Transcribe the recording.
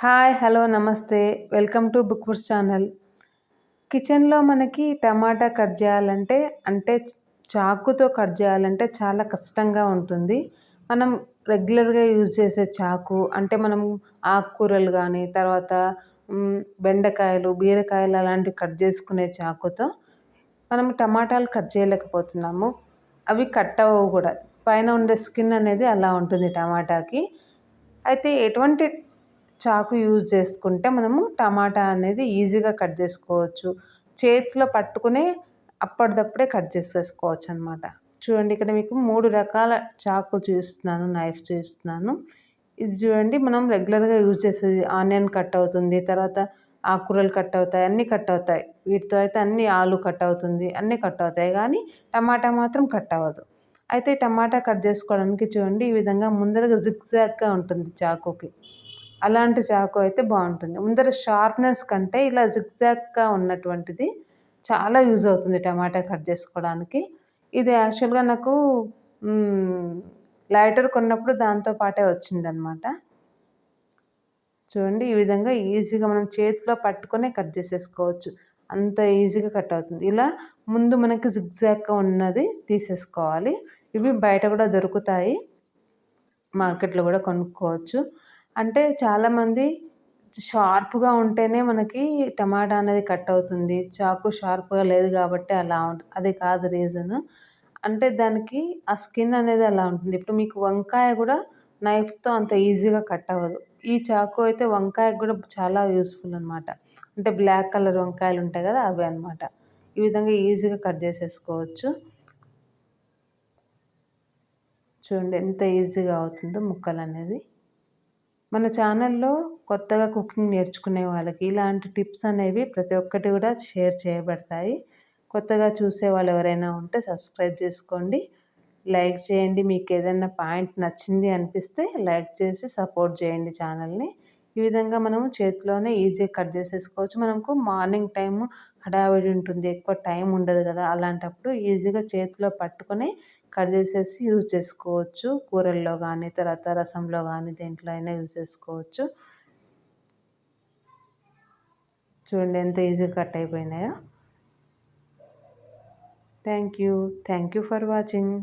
Hi hello నమస్తే welcome to book books channel. కిచెన్లో మనకి టమాటా కట్ చేయాలంటే చాకుతో కట్ చేయాలంటే చాలా కష్టంగా ఉంటుంది. మనం రెగ్యులర్గా యూజ్ చేసే చాకు అంటే మనం ఆకుకూరలు కానీ తర్వాత బెండకాయలు బీరకాయలు అలాంటివి కట్ చేసుకునే చాకుతో మనం టమాటాలు కట్ చేయలేకపోతున్నాము. అవి కట్ అవ్వవు కూడా. పైన ఉండే స్కిన్ అనేది అలా ఉంటుంది టమాటాకి. అయితే ఎటువంటి చాకు యూజ్ చేసుకుంటే మనము టమాటా అనేది ఈజీగా కట్ చేసుకోవచ్చు. చేతిలో పట్టుకునే అప్పటిదప్పుడే కట్ చేసేసుకోవచ్చు అనమాట. చూడండి, ఇక్కడ మీకు 3 రకాల చాకు చూపిస్తున్నాను, నైఫ్ చూపిస్తున్నాను. ఇది చూడండి, మనం రెగ్యులర్గా యూజ్ చేసేది ఆనియన్ కట్ అవుతుంది, తర్వాత ఆకుకూరలు కట్ అవుతాయి, అన్నీ కట్ అవుతాయి. వీటితో అయితే అన్నీ ఆలు కట్ అవుతుంది, అన్నీ కట్ అవుతాయి, కానీ టమాటా మాత్రం కట్ అవ్వదు. అయితే టమాటా కట్ చేసుకోవడానికి చూడండి, ఈ విధంగా ముందరగా జిగ్జాగ్గా ఉంటుంది చాకుకి. అలాంటి చాకు అయితే బాగుంటుంది. ముందర షార్ప్నెస్ కంటే ఇలా జిగ్జాగ్గా ఉన్నటువంటిది చాలా యూజ్ అవుతుంది టమాటా కట్ చేసుకోవడానికి. ఇది యాక్చువల్గా నాకు లైటర్ కొన్నప్పుడు దాంతో పాటే వచ్చిందనమాట. చూడండి, ఈ విధంగా ఈజీగా మనం చేతిలో పట్టుకొనే కట్ చేసేసుకోవచ్చు. అంత ఈజీగా కట్ అవుతుంది. ఇలా ముందు మనకి జిగ్జాగ్గా ఉన్నది తీసేసుకోవాలి. ఇవి బయట కూడా దొరుకుతాయి, మార్కెట్లో కూడా కొనుక్కోవచ్చు. అంటే చాలామంది షార్ప్గా ఉంటేనే మనకి టమాటా అనేది కట్ అవుతుంది, చాకు షార్ప్గా లేదు కాబట్టి అలా అది కాదు రీజన్. అంటే దానికి ఆ స్కిన్ అనేది అలా ఉంటుంది. ఇప్పుడు మీకు వంకాయ కూడా నైఫ్తో అంత ఈజీగా కట్ అవ్వదు. ఈ చాకు అయితే వంకాయకు కూడా చాలా యూస్ఫుల్ అనమాట. అంటే బ్లాక్ కలర్ వంకాయలు ఉంటాయి కదా, అవి అనమాట. ఈ విధంగా ఈజీగా కట్ చేసేసుకోవచ్చు. చూడండి ఎంత ఈజీగా అవుతుందో ముక్కలు అనేది. మన ఛానల్లో కొత్తగా కుకింగ్ నేర్చుకునే వాళ్ళకి ఇలాంటి టిప్స్ అనేవి ప్రతి ఒక్కటి కూడా షేర్ చేయబడతాయి. కొత్తగా చూసే వాళ్ళు ఎవరైనా ఉంటే సబ్స్క్రైబ్ చేసుకోండి, లైక్ చేయండి. మీకు ఏదైనా పాయింట్ నచ్చింది అనిపిస్తే లైక్ చేసి సపోర్ట్ చేయండి ఛానల్ని. ఈ విధంగా మనము చేతిలోనే ఈజీగా కట్ చేసేసుకోవచ్చు. మనకు మార్నింగ్ టైము హడావిడి ఉంటుంది, ఎక్కువ టైం ఉండదు కదా, అలాంటప్పుడు ఈజీగా చేతిలో పట్టుకొని కట్ చేసేసి యూజ్ చేసుకోవచ్చు. కూరల్లో కానీ తర్వాత రసంలో కానీ దేంట్లో అయినా యూజ్ చేసుకోవచ్చు. చూడండి ఎంత ఈజీగా కట్ అయిపోయినాయో. Thank you for watching.